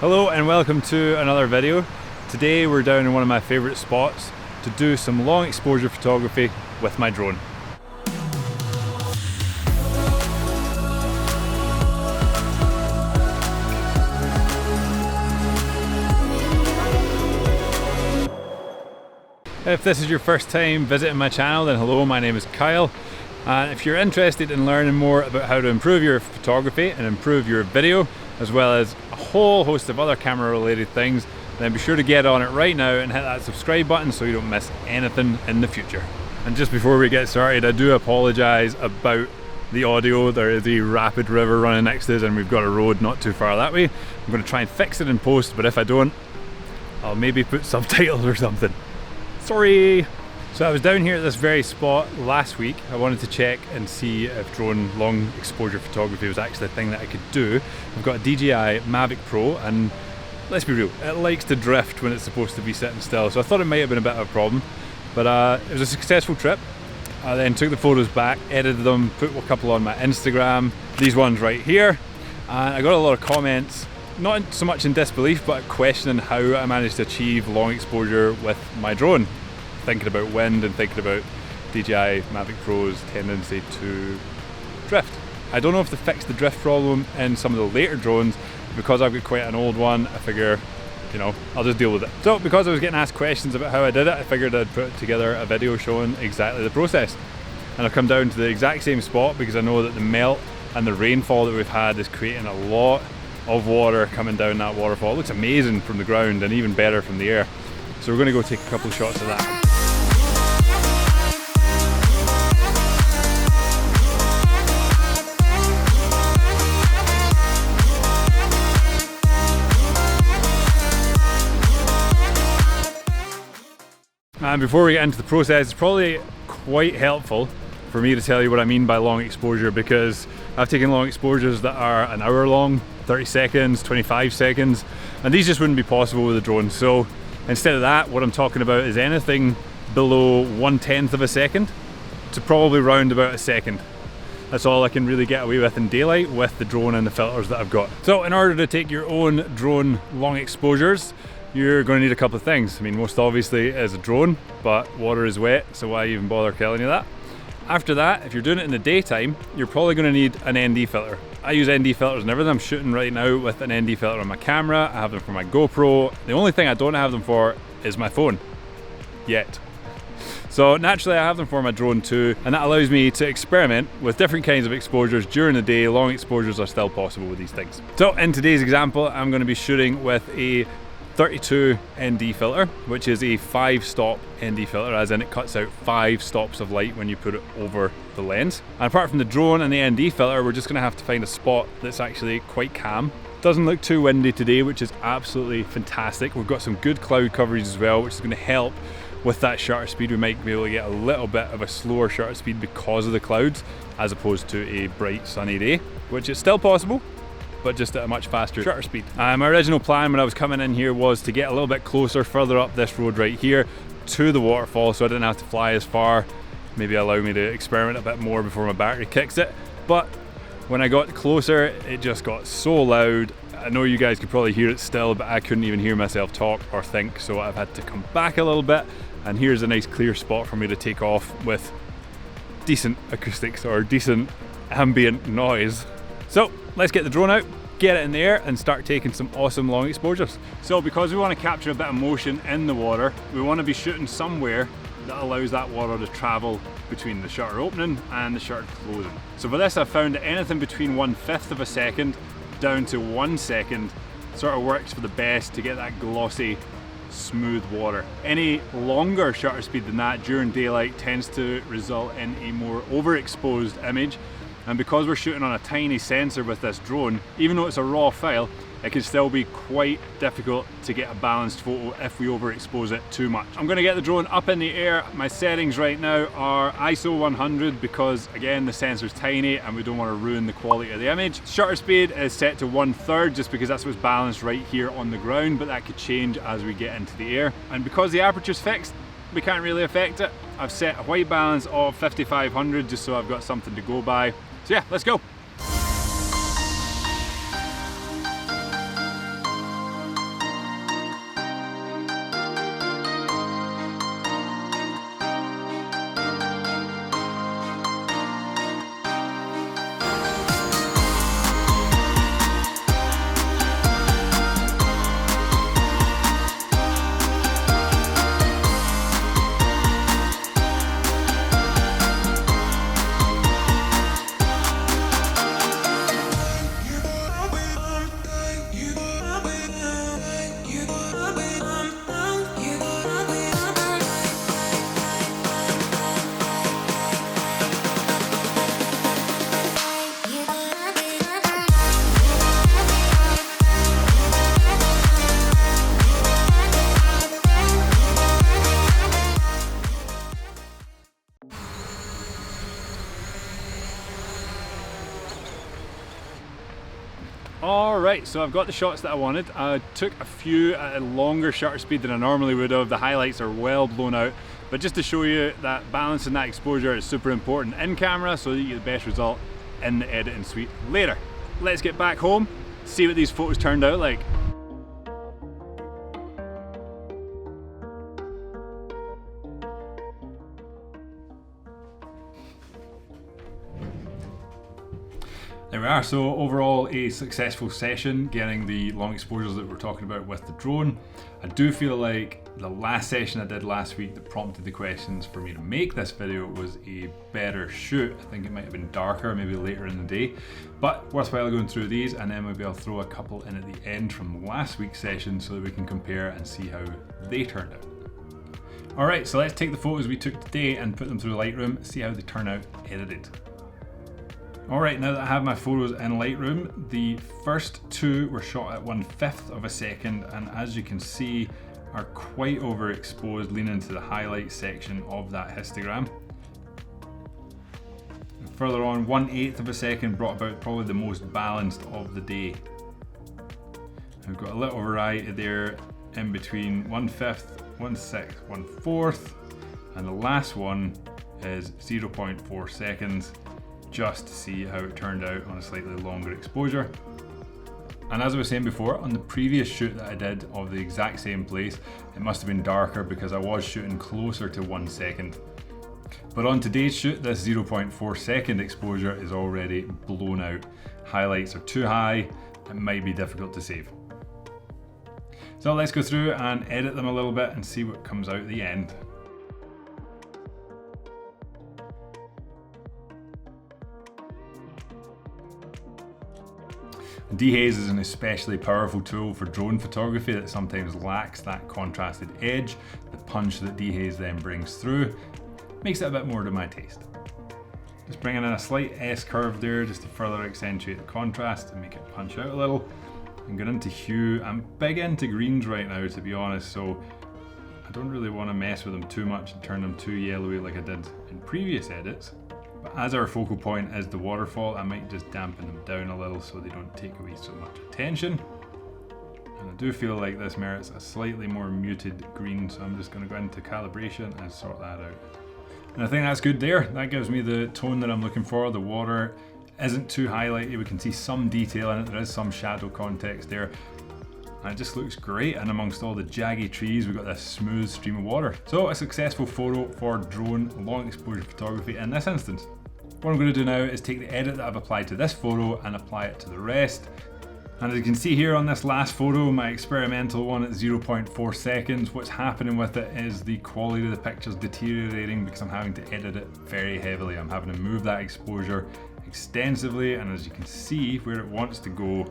Hello and welcome to another video. Today we're down in one of my favourite spots to do some long exposure photography with my drone. If this is your first time visiting my channel, then hello, my name is Kyle. And if you're interested in learning more about how to improve your photography and improve your video, as well as a whole host of other camera related things, then be sure to get on it right now and hit that subscribe button so you don't miss anything in the future. And just before we get started, I do apologise about the audio. There is a rapid river running next to us and we've got a road not too far that way. I'm going to try and fix it in post, but if I don't, I'll maybe put subtitles or something. Sorry! So I was down here at this very spot last week. I wanted to check and see if drone long exposure photography was actually a thing that I could do. I've got a DJI Mavic Pro and let's be real, it likes to drift when it's supposed to be sitting still, so I thought it might have been a bit of a problem. But it was a successful trip. I then took the photos back, edited them, put a couple on my Instagram, these ones right here, and I got a lot of comments, not so much in disbelief, but questioning how I managed to achieve long exposure with my drone. Thinking about wind and thinking about DJI Mavic Pro's tendency to drift. I don't know if they fixed the drift problem in some of the later drones. Because I've got quite an old one, I figure, you know, I'll just deal with it. So because I was getting asked questions about how I did it, I figured I'd put together a video showing exactly the process. And I've come down to the exact same spot because I know that the melt and the rainfall that we've had is creating a lot of water coming down that waterfall. It looks amazing from the ground and even better from the air. So we're going to go take a couple of shots of that. And before we get into the process, it's probably quite helpful for me to tell you what I mean by long exposure, because I've taken long exposures that are an hour long, 30 seconds, 25 seconds, and these just wouldn't be possible with a drone. So instead of that, what I'm talking about is anything below 1/10 of a second to probably round about a second. That's all I can really get away with in daylight with the drone and the filters that I've got. So in order to take your own drone long exposures, you're going to need a couple of things. I mean, most obviously is a drone, but water is wet, so why even bother telling you that? After that, if you're doing it in the daytime, you're probably going to need an ND filter. I use ND filters and everything. I'm shooting right now with an ND filter on my camera. I have them for my GoPro. The only thing I don't have them for is my phone. Yet. So naturally I have them for my drone too, and that allows me to experiment with different kinds of exposures during the day. Long exposures are still possible with these things. So in today's example, I'm going to be shooting with a 32 ND filter, which is a 5-stop ND filter, as in it cuts out 5 stops of light when you put it over the lens. And apart from the drone and the ND filter, we're just going to have to find a spot that's actually quite calm. Doesn't look too windy today, which is absolutely fantastic. We've got some good cloud coverage as well, which is going to help with that shutter speed. We might be able to get a little bit of a slower shutter speed because of the clouds, as opposed to a bright sunny day, which is still possible, but just at a much faster shutter speed. My original plan when I was coming in here was to get a little bit closer, further up this road right here to the waterfall, so I didn't have to fly as far, maybe allow me to experiment a bit more before my battery kicks it. But when I got closer, it just got so loud. I know you guys could probably hear it still, but I couldn't even hear myself talk or think, so I've had to come back a little bit, and here's a nice clear spot for me to take off with decent acoustics or decent ambient noise. So let's get the drone out, get it in the air and start taking some awesome long exposures. So because we want to capture a bit of motion in the water, we want to be shooting somewhere that allows that water to travel between the shutter opening and the shutter closing. So for this, I've found that anything between 1/5 of a second down to 1 second sort of works for the best to get that glossy, smooth water. Any longer shutter speed than that during daylight tends to result in a more overexposed image. And because we're shooting on a tiny sensor with this drone, even though it's a raw file, it can still be quite difficult to get a balanced photo if we overexpose it too much. I'm going to get the drone up in the air. My settings right now are ISO 100 because, again, the sensor's tiny and we don't want to ruin the quality of the image. Shutter speed is set to 1/3 just because that's what's balanced right here on the ground, but that could change as we get into the air. And because the aperture's fixed, we can't really affect it. I've set a white balance of 5500 just so I've got something to go by. So yeah, let's go. Right, so I've got the shots that I wanted. I took a few at a longer shutter speed than I normally would have. The highlights are well blown out, but just to show you that balancing that exposure is super important in camera so that you get the best result in the editing suite later. Let's get back home, see what these photos turned out like. There we are, so overall a successful session getting the long exposures that we're talking about with the drone. I do feel like the last session I did last week that prompted the questions for me to make this video was a better shoot. I think it might have been darker, maybe later in the day, but worthwhile going through these, and then maybe I'll throw a couple in at the end from last week's session so that we can compare and see how they turned out. Alright, so let's take the photos we took today and put them through Lightroom, see how they turn out edited. Alright, now that I have my photos in Lightroom, the first two were shot at 1/5 of a second, and as you can see are quite overexposed, leaning into the highlight section of that histogram. And further on, 1/8 of a second brought about probably the most balanced of the day. We've got a little variety there in between 1/5, 1/6, 1/4, and the last one is 0.4 seconds. Just to see how it turned out on a slightly longer exposure. And as I was saying before, on the previous shoot that I did of the exact same place, it must have been darker because I was shooting closer to 1 second. But on today's shoot, this 0.4 second exposure is already blown out. Highlights are too high, it might be difficult to save. So let's go through and edit them a little bit and see what comes out at the end. Dehaze is an especially powerful tool for drone photography that sometimes lacks that contrasted edge. The punch that dehaze then brings through makes it a bit more to my taste. Just bringing in a slight S curve there just to further accentuate the contrast and make it punch out a little. I'm going into hue. I'm big into greens right now, to be honest, so I don't really want to mess with them too much and turn them too yellowy like I did in previous edits. But as our focal point is the waterfall, I might just dampen them down a little so they don't take away so much attention. And I do feel like this merits a slightly more muted green, so I'm just going to go into calibration and sort that out. And I think that's good there. That gives me the tone that I'm looking for. The water isn't too highlighted. We can see some detail in it. There is some shadow context there. And it just looks great, and amongst all the jaggy trees we've got this smooth stream of water. So a successful photo for drone long exposure photography in this instance. What I'm going to do now is take the edit that I've applied to this photo and apply it to the rest. And as you can see here on this last photo, my experimental one at 0.4 seconds, what's happening with it is the quality of the picture's deteriorating because I'm having to edit it very heavily. I'm having to move that exposure extensively, and as you can see, where it wants to go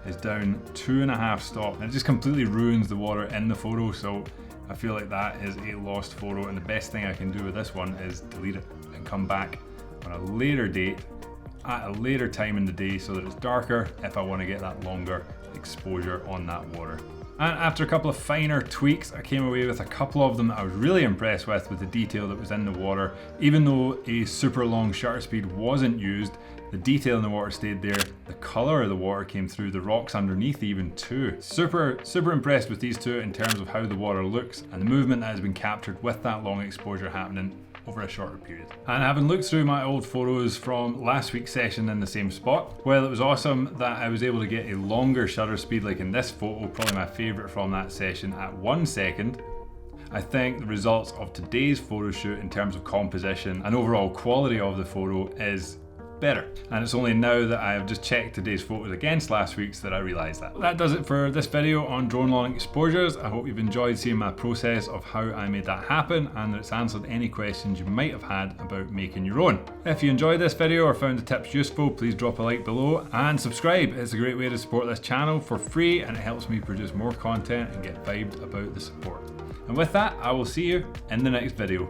is down 2.5 stops, and it just completely ruins the water in the photo. So I feel like that is a lost photo, and the best thing I can do with this one is delete it and come back on a later date at a later time in the day so that it's darker if I want to get that longer exposure on that water. And after a couple of finer tweaks, I came away with a couple of them that I was really impressed with the detail that was in the water. Even though a super long shutter speed wasn't used, the detail in the water stayed there. The color of the water came through, the rocks underneath even too. Super impressed with these two in terms of how the water looks and the movement that has been captured with that long exposure happening over a shorter period. And having looked through my old photos from last week's session in the same spot, well, it was awesome that I was able to get a longer shutter speed like in this photo, probably my favorite from that session, at 1 second. I think the results of today's photo shoot in terms of composition and overall quality of the photo is better. And it's only now that I have just checked today's photos against last week's that I realised that. That does it for this video on drone long exposures. I hope you've enjoyed seeing my process of how I made that happen and that it's answered any questions you might have had about making your own. If you enjoyed this video or found the tips useful, please drop a like below and subscribe. It's a great way to support this channel for free, and it helps me produce more content and get vibed about the support. And with that, I will see you in the next video.